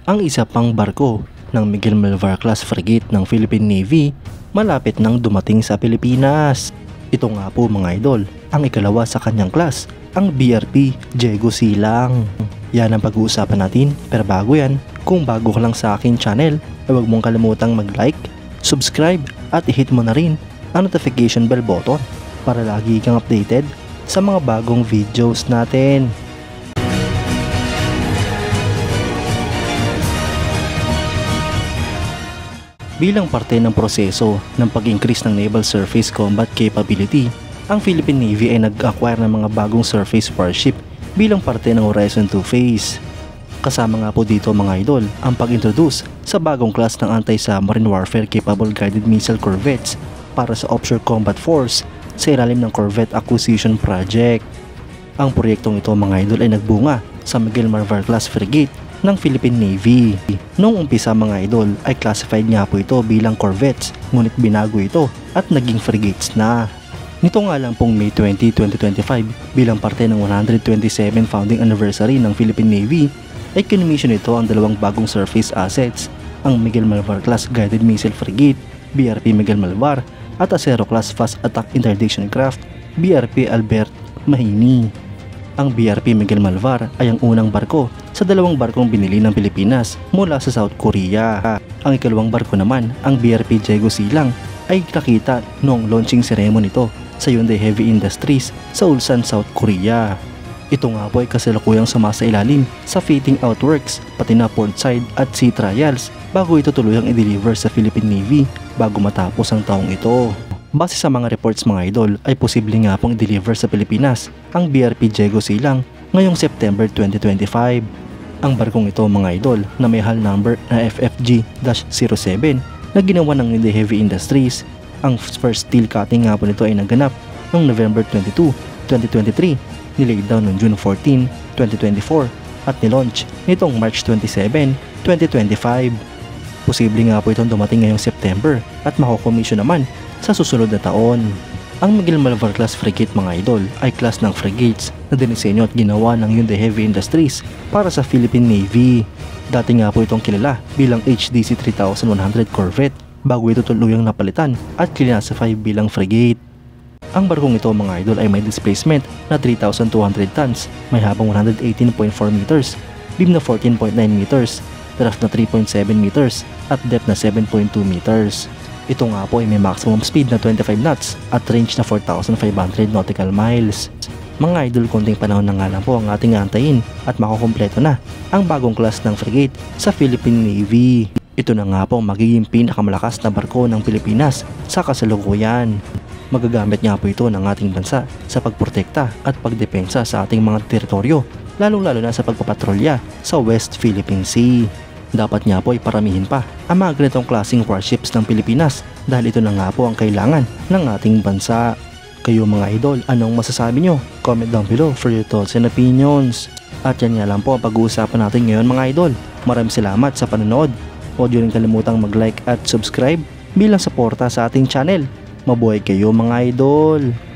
ang isa pang barko ng Miguel Malvar class frigate ng Philippine Navy malapit nang dumating sa Pilipinas. Ito nga po mga idol, ang ikalawa sa kanyang class, ang BRP Diego Silang. Yan ang pag-uusapan natin, pero bago yan, kung bago ka lang sa akin channel, ay huwag mong kalimutang mag-like, subscribe at i-hit mo na rin ang notification bell button para lagi kang updated sa mga bagong videos natin. Bilang parte ng proseso ng pag-increase ng naval surface combat capability, ang Philippine Navy ay nag-acquire ng mga bagong surface warship bilang parte ng Horizon 2 phase. Kasama nga po dito mga idol ang pag-introduce sa bagong class ng anti-submarine warfare capable guided missile corvettes para sa offshore combat force sa ilalim ng Corvette Acquisition Project. Ang proyektong ito mga idol ay nagbunga sa Miguel Malvar class frigate ng Philippine Navy. Noong umpisa mga idol ay classified nga po ito bilang corvettes, ngunit binago ito at naging frigates na. Nito nga lang pong May 20, 2025 bilang parte ng 127 founding anniversary ng Philippine Navy ay kinumisyon ito ang dalawang bagong surface assets, ang Miguel Malvar class guided missile frigate BRP Miguel Malvar at Acero class fast attack interdiction craft BRP Albert Mahini. Ang BRP Miguel Malvar ay ang unang barko sa dalawang barkong binili ng Pilipinas mula sa South Korea. Ang ikalawang barko naman, ang BRP Diego Silang, ay nakita noong launching ceremony nito sa Hyundai Heavy Industries sa Ulsan, South Korea. Ito nga po ay kasalukuyang sumasailalim sa fitting out works pati na port side at sea trials bago ito tuluyang i-deliver sa Philippine Navy bago matapos ang taong ito. Base sa mga reports mga idol ay posible nga pong i-deliver sa Pilipinas ang BRP Diego Silang ngayong September 2025. Ang barkong ito mga idol na may hull number na FFG-07 na ginawa ng Hyundai Heavy Industries. Ang first steel cutting nga po nito ay naganap noong November 22, 2023, nilaid down noong June 14, 2024 at nilaunch nitong March 27, 2025. Posible nga po itong dumating ngayong September at makokomisyon naman sa susunod na taon. Ang Miguel Malvar class frigate mga idol ay class ng frigates na dinisenyo at ginawa ng Hyundai Heavy Industries para sa Philippine Navy. Dati nga po itong kilala bilang HDC 3100 Corvette bago ito tuluyang napalitan at classify bilang frigate. Ang barkong ito mga idol ay may displacement na 3,200 tons, may habang 118.4 meters, beam na 14.9 meters, draft na 3.7 meters at depth na 7.2 meters. Ito nga po ay may maximum speed na 25 knots at range na 4,500 nautical miles. Mga idol, konting panahon na nga lang po ang ating antayin at makukumpleto na ang bagong class ng frigate sa Philippine Navy. Ito na nga po ang magiging pinakamalakas na barko ng Pilipinas sa kasalukuyan. Magagamit nga po ito ng ating bansa sa pagprotekta at pagdepensa sa ating mga teritoryo, lalong-lalo na sa pagpapatrolya sa West Philippine Sea. Dapat nga po ay paramihin pa ang mga ganitong klaseng warships ng Pilipinas dahil ito na nga po ang kailangan ng ating bansa. Kayo mga idol, anong masasabi nyo? Comment down below for your thoughts and opinions. At yan nga lang po ang pag-uusapan natin ngayon mga idol. Maraming salamat sa panonood. Huwag nyo rin kalimutang mag-like at subscribe bilang suporta sa ating channel. Mabuhay kayo mga idol!